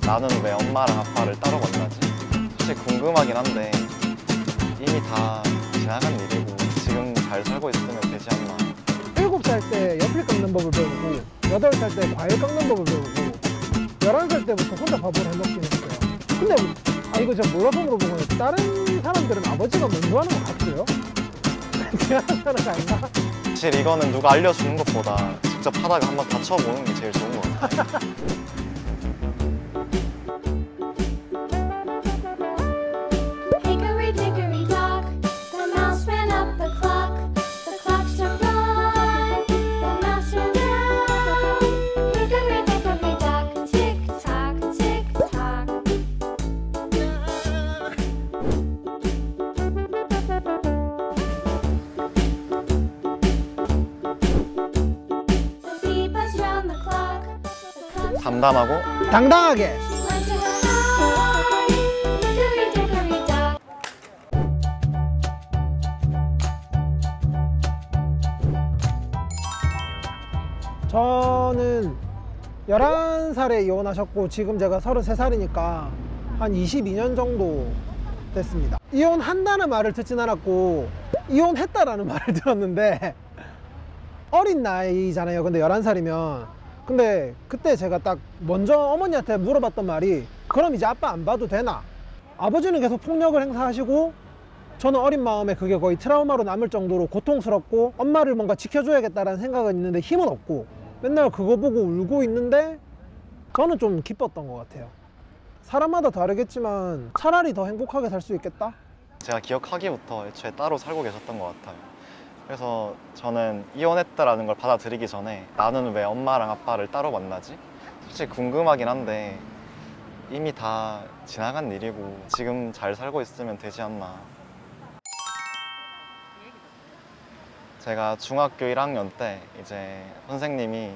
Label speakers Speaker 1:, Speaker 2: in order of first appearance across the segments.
Speaker 1: 나는 왜 엄마랑 아빠를 따로 만나지? 사실 궁금하긴 한데 이미 다 지나간 일이고 지금 잘 살고 있으면 되지 않나.
Speaker 2: 7살 때 연필 깎는 법을 배우고 8살 때 과일 깎는 법을 배우고 11살 때부터 혼자 밥을 해먹긴 했어요. 근데 이거 제가 몰라서 물어본 거예요. 다른 사람들은 아버지가 먼저 하는 거 같아요? 제가 하는 거 아닌가?
Speaker 1: 사실 이거는 누가 알려주는 것보다 직접 하다가 한번 다쳐보는 게 제일 좋은 것 같아요.
Speaker 3: Hickory dickory dock, the mouse ran up the clock. The clock struck one, the mouse ran down. Hickory dickory dock, tick tock, tick tock. The bee buzzed round the clock. The clock
Speaker 1: 담담하고
Speaker 2: 당당하게.
Speaker 3: went to her eye. Hickory dickory dock.
Speaker 2: 저는 11살에 이혼하셨고 지금 제가 33살이니까 한 22년 정도 됐습니다. 이혼한다는 말을 듣진 않았고 이혼했다라는 말을 들었는데 어린 나이잖아요. 근데 11살이면 근데 그때 제가 딱 먼저 어머니한테 물어봤던 말이 그럼 이제 아빠 안 봐도 되나? 아버지는 계속 폭력을 행사하시고 저는 어린 마음에 그게 거의 트라우마로 남을 정도로 고통스럽고 엄마를 뭔가 지켜줘야겠다라는 생각은 있는데 힘은 없고 맨날 그거 보고 울고 있는데 저는 좀 기뻤던 것 같아요. 사람마다 다르겠지만 차라리 더 행복하게 살 수 있겠다?
Speaker 1: 제가 기억하기부터 애초에 따로 살고 계셨던 것 같아요. 그래서 저는 이혼했다라는 걸 받아들이기 전에 나는 왜 엄마랑 아빠를 따로 만나지? 솔직히 궁금하긴 한데 이미 다 지나간 일이고 지금 잘 살고 있으면 되지 않나. 제가 중학교 1학년 때 이제 선생님이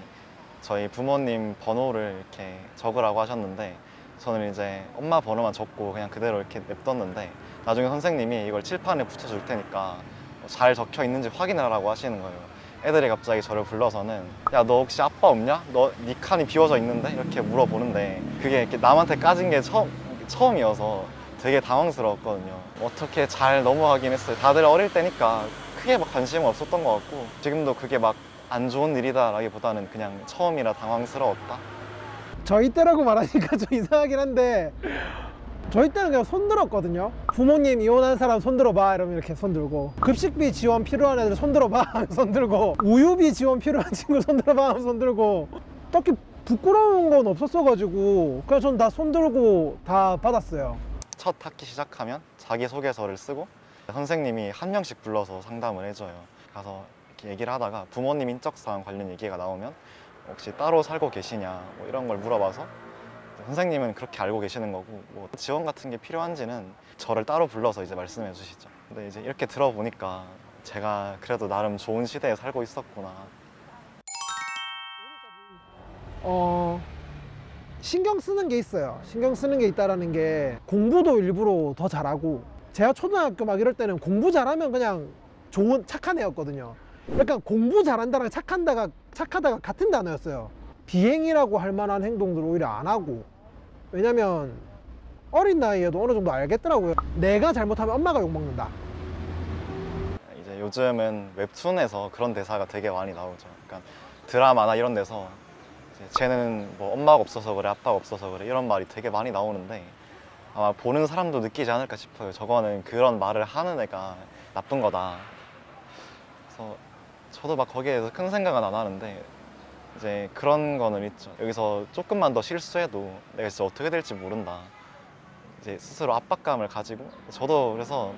Speaker 1: 저희 부모님 번호를 이렇게 적으라고 하셨는데 저는 이제 엄마 번호만 적고 그냥 그대로 이렇게 냅뒀는데 나중에 선생님이 이걸 칠판에 붙여줄 테니까 잘 적혀 있는지 확인하라고 하시는 거예요. 애들이 갑자기 저를 불러서는 야, 너 혹시 아빠 없냐? 네 칸이 비워져 있는데? 이렇게 물어보는데 그게 이렇게 남한테 까진 게 처음이어서 되게 당황스러웠거든요. 어떻게 잘 넘어가긴 했어요. 다들 어릴 때니까 크게 막 관심은 없었던 것 같고 지금도 그게 막 안 좋은 일이다 라기보다는 그냥 처음이라 당황스러웠다.
Speaker 2: 저희 때라고 말하니까 좀 이상하긴 한데 저희 때는 그냥 손 들었거든요. 부모님 이혼한 사람 손 들어봐 이러면 이렇게 손 들고 급식비 지원 필요한 애들 손 들어봐 하면 손 들고 우유비 지원 필요한 친구 손 들어봐 하면 손 들고 딱히 부끄러운 건 없었어가지고 그냥 전 다 손 들고 다 받았어요.
Speaker 1: 첫 학기 시작하면 자기소개서를 쓰고 선생님이 한 명씩 불러서 상담을 해줘요. 가서 이렇게 얘기를 하다가 부모님 인적사항 관련 얘기가 나오면 혹시 따로 살고 계시냐 뭐 이런 걸 물어봐서 선생님은 그렇게 알고 계시는 거고 뭐 지원 같은 게 필요한지는 저를 따로 불러서 이제 말씀해 주시죠. 근데 이제 이렇게 들어보니까 제가 그래도 나름 좋은 시대에 살고 있었구나.
Speaker 2: 신경 쓰는 게 있어요. 신경 쓰는 게 있다라는 게 공부도 일부러 더 잘하고 제가 초등학교 막 이럴 때는 공부 잘하면 그냥 좋은 착한 애였거든요. 약간 공부 잘한다랑 착하다가 같은 단어였어요. 비행이라고 할 만한 행동들을 오히려 안 하고 왜냐면 어린 나이에도 어느 정도 알겠더라고요. 내가 잘못하면 엄마가 욕먹는다.
Speaker 1: 이제 요즘은 웹툰에서 그런 대사가 되게 많이 나오죠. 그러니까 드라마나 이런 데서 이제 쟤는 뭐 엄마가 없어서 그래 아빠가 없어서 그래 이런 말이 되게 많이 나오는데 아마 보는 사람도 느끼지 않을까 싶어요. 저거는 그런 말을 하는 애가 나쁜 거다. 그래서 저도 막 거기에 대해서 큰 생각은 안 하는데 이제 그런 거는 있죠. 여기서 조금만 더 실수해도 내가 진짜 어떻게 될지 모른다. 이제 스스로 압박감을 가지고 저도 그래서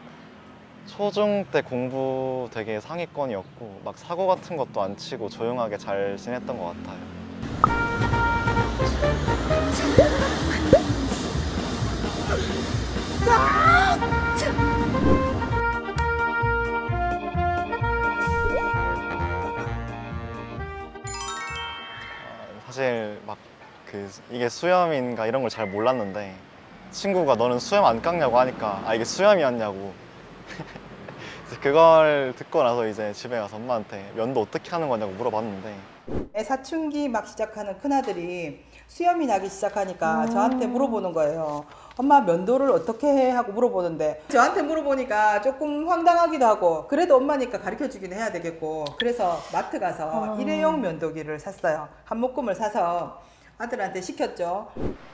Speaker 1: 초중 때 공부 되게 상위권이었고 막 사고 같은 것도 안 치고 조용하게 잘 지냈던 것 같아요. 사실 막 이게 수염인가 이런 걸 잘 몰랐는데 친구가 너는 수염 안 깎냐고 하니까 아 이게 수염이었냐고 이제 그걸 듣고 나서 이제 집에 가서 엄마한테 면도 어떻게 하는 거냐고 물어봤는데
Speaker 4: 사춘기 막 시작하는 큰아들이 수염이 나기 시작하니까 저한테 물어보는 거예요. 엄마 면도를 어떻게 해? 하고 물어보는데 저한테 물어보니까 조금 황당하기도 하고 그래도 엄마니까 가르쳐주긴 해야 되겠고 그래서 마트 가서 일회용 면도기를 샀어요. 한 묶음을 사서 아들한테 시켰죠.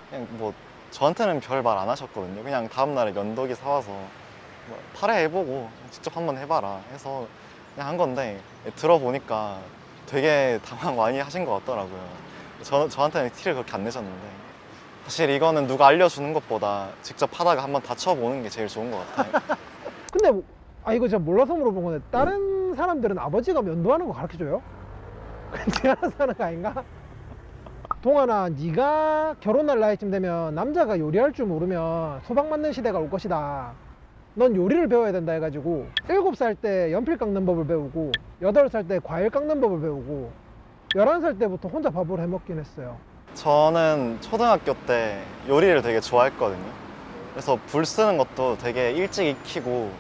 Speaker 1: 그냥 뭐 저한테는 별 말 안 하셨거든요. 그냥 다음날에 면도기 사와서 뭐 팔에 해보고 직접 한번 해봐라 해서 그냥 한 건데 들어보니까 되게 당황 많이 하신 것 같더라고요. 저한테는 티를 그렇게 안 내셨는데 사실 이거는 누가 알려주는 것보다 직접 하다가 한번 다쳐보는 게 제일 좋은 것 같아요.
Speaker 2: 근데 이거 제가 몰라서 물어본 건데 다른 사람들은 아버지가 면도하는 거 가르쳐줘요? 제가 사는 거 아닌가? 동아나 네가 결혼할 나이쯤 되면 남자가 요리할 줄 모르면 소방 맞는 시대가 올 것이다. 넌 요리를 배워야 된다 해가지고 7살 때 연필 깎는 법을 배우고 8살 때 과일 깎는 법을 배우고 11살 때부터 혼자 밥을 해먹긴 했어요.
Speaker 1: 저는 초등학교 때 요리를 되게 좋아했거든요. 그래서 불 쓰는 것도 되게 일찍 익히고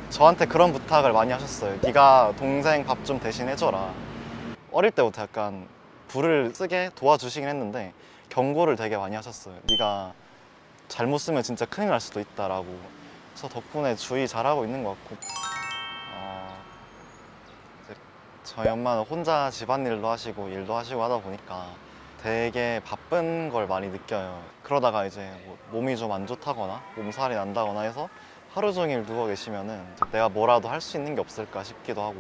Speaker 1: 저한테 그런 부탁을 많이 하셨어요. 네가 동생 밥 좀 대신 해줘라. 어릴 때부터 약간 불을 쓰게 도와주시긴 했는데 경고를 되게 많이 하셨어요. 네가 잘못 쓰면 진짜 큰일 날 수도 있다라고. 그래서 덕분에 주의 잘하고 있는 것 같고 이제 저희 엄마는 혼자 집안일도 하시고 일도 하시고 하다 보니까 되게 바쁜 걸 많이 느껴요. 그러다가 이제 뭐 몸이 좀 안 좋다거나 몸살이 난다거나 해서 하루 종일 누워 계시면은 내가 뭐라도 할 수 있는 게 없을까 싶기도 하고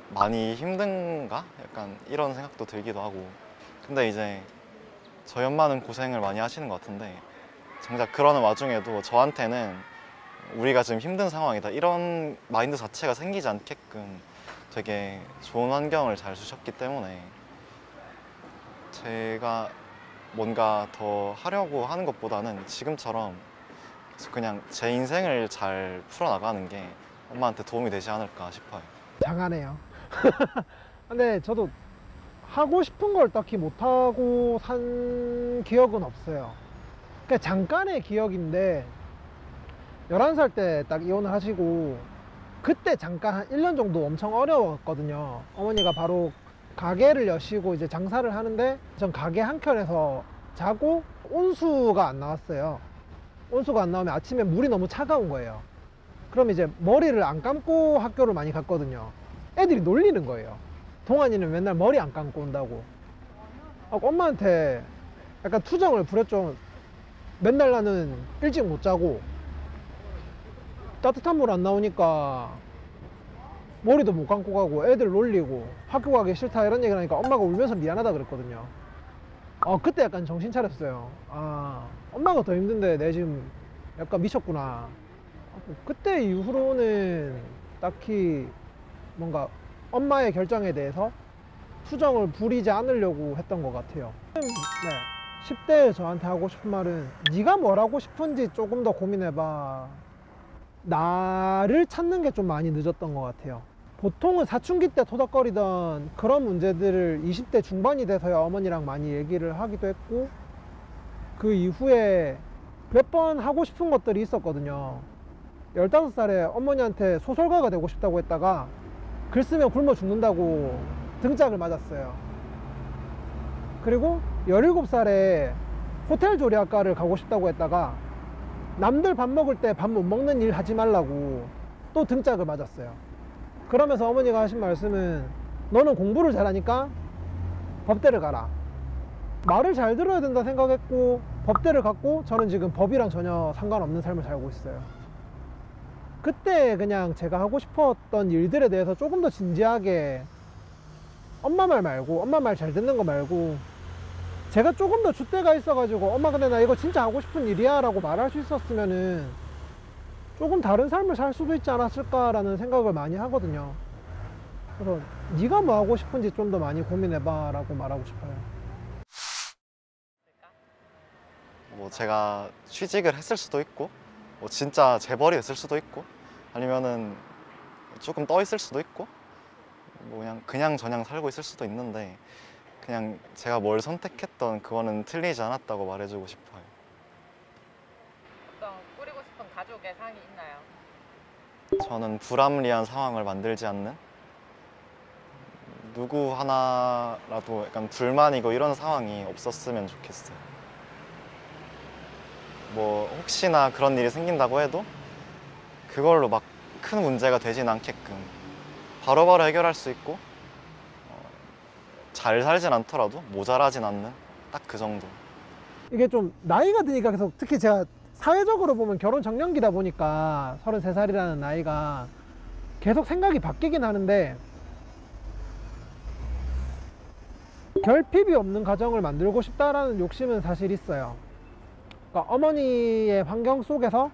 Speaker 1: 많이 힘든가? 약간 이런 생각도 들기도 하고 근데 이제 저희 엄마는 고생을 많이 하시는 것 같은데 정작 그러는 와중에도 저한테는 우리가 지금 힘든 상황이다 이런 마인드 자체가 생기지 않게끔 되게 좋은 환경을 잘 주셨기 때문에 제가 뭔가 더 하려고 하는 것보다는 지금처럼 그냥 제 인생을 잘 풀어나가는 게 엄마한테 도움이 되지 않을까 싶어요.
Speaker 2: 장하네요. 근데 저도 하고 싶은 걸 딱히 못하고 산 기억은 없어요. 그러니까 잠깐의 기억인데 11살 때 딱 이혼을 하시고 그때 잠깐 한 1년 정도 엄청 어려웠거든요. 어머니가 바로 가게를 여시고 이제 장사를 하는데 전 가게 한켠에서 자고 온수가 안 나왔어요. 온수가 안 나오면 아침에 물이 너무 차가운 거예요. 그럼 이제 머리를 안 감고 학교를 많이 갔거든요. 애들이 놀리는 거예요. 동안이는 맨날 머리 안 감고 온다고. 엄마한테 약간 투정을 부렸죠. 맨날 나는 일찍 못 자고 따뜻한 물 안 나오니까 머리도 못 감고 가고 애들 놀리고 학교 가기 싫다 이런 얘기를 하니까 엄마가 울면서 미안하다 그랬거든요. 그때 약간 정신 차렸어요. 엄마가 더 힘든데 내 지금 약간 미쳤구나. 그때 이후로는 딱히 뭔가 엄마의 결정에 대해서 투정을 부리지 않으려고 했던 것 같아요. 네. 10대에 저한테 하고 싶은 말은 네가 뭘 하고 싶은지 조금 더 고민해봐. 나를 찾는 게 좀 많이 늦었던 것 같아요. 보통은 사춘기 때 토닥거리던 그런 문제들을 20대 중반이 돼서야 어머니랑 많이 얘기를 하기도 했고 그 이후에 몇 번 하고 싶은 것들이 있었거든요. 15살에 어머니한테 소설가가 되고 싶다고 했다가 글 쓰면 굶어 죽는다고 등짝을 맞았어요. 그리고 17살에 호텔 조리학과를 가고 싶다고 했다가 남들 밥 먹을 때 밥 못 먹는 일 하지 말라고 또 등짝을 맞았어요. 그러면서 어머니가 하신 말씀은 너는 공부를 잘하니까 법대를 가라. 말을 잘 들어야 된다 생각했고 법대를 갔고 저는 지금 법이랑 전혀 상관없는 삶을 살고 있어요. 그때 그냥 제가 하고 싶었던 일들에 대해서 조금 더 진지하게 엄마 말 말고 엄마 말 잘 듣는 거 말고 제가 조금 더 줏대가 있어가지고 엄마 근데 나 이거 진짜 하고 싶은 일이야 라고 말할 수 있었으면은 조금 다른 삶을 살 수도 있지 않았을까라는 생각을 많이 하거든요. 그래서 네가 뭐 하고 싶은지 좀 더 많이 고민해봐 라고 말하고 싶어요.
Speaker 1: 뭐 제가 취직을 했을 수도 있고 뭐 진짜 재벌이 됐을 수도 있고 아니면은 조금 떠 있을 수도 있고 뭐 그냥 저냥 살고 있을 수도 있는데 그냥 제가 뭘 선택했던 그거는 틀리지 않았다고 말해주고 싶어요.
Speaker 5: 어떤 꾸리고 싶은 가족의 상이 있나요?
Speaker 1: 저는 불합리한 상황을 만들지 않는, 누구 하나라도 약간 불만이고 이런 상황이 없었으면 좋겠어요. 뭐 혹시나 그런 일이 생긴다고 해도 그걸로 막 큰 문제가 되진 않게끔 바로바로 해결할 수 있고, 잘 살진 않더라도 모자라진 않는 딱 그 정도.
Speaker 2: 이게 좀 나이가 드니까 계속, 특히 제가 사회적으로 보면 결혼 정년기다 보니까 33살이라는 나이가 계속 생각이 바뀌긴 하는데, 결핍이 없는 가정을 만들고 싶다라는 욕심은 사실 있어요. 그러니까 어머니의 환경 속에서,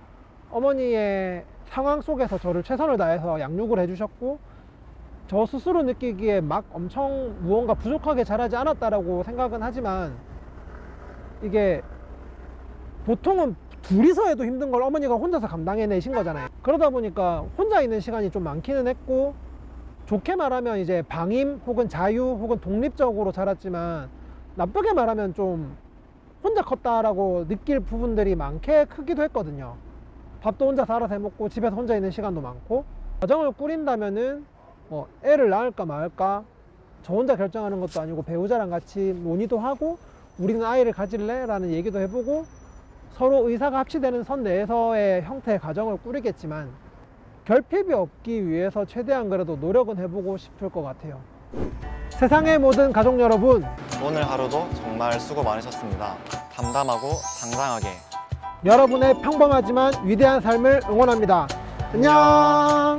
Speaker 2: 어머니의 상황 속에서 저를 최선을 다해서 양육을 해주셨고, 저 스스로 느끼기에 막 엄청 무언가 부족하게 자라지 않았다라고 생각은 하지만, 이게 보통은 둘이서 해도 힘든 걸 어머니가 혼자서 감당해내신 거잖아요. 그러다 보니까 혼자 있는 시간이 좀 많기는 했고, 좋게 말하면 이제 방임 혹은 자유 혹은 독립적으로 자랐지만, 나쁘게 말하면 좀 혼자 컸다라고 느낄 부분들이 많게 크기도 했거든요. 밥도 혼자 알아서 해먹고 집에서 혼자 있는 시간도 많고, 가정을 꾸린다면은 뭐 애를 낳을까 말까 저 혼자 결정하는 것도 아니고 배우자랑 같이 논의도 하고, 우리는 아이를 가질래? 라는 얘기도 해보고, 서로 의사가 합치되는 선 내에서의 형태의 가정을 꾸리겠지만, 결핍이 없기 위해서 최대한 그래도 노력은 해보고 싶을 것 같아요. 세상의 모든 가족 여러분,
Speaker 1: 오늘 하루도 정말 수고 많으셨습니다. 담담하고 당당하게.
Speaker 2: 여러분의 평범하지만 위대한 삶을 응원합니다. 안녕.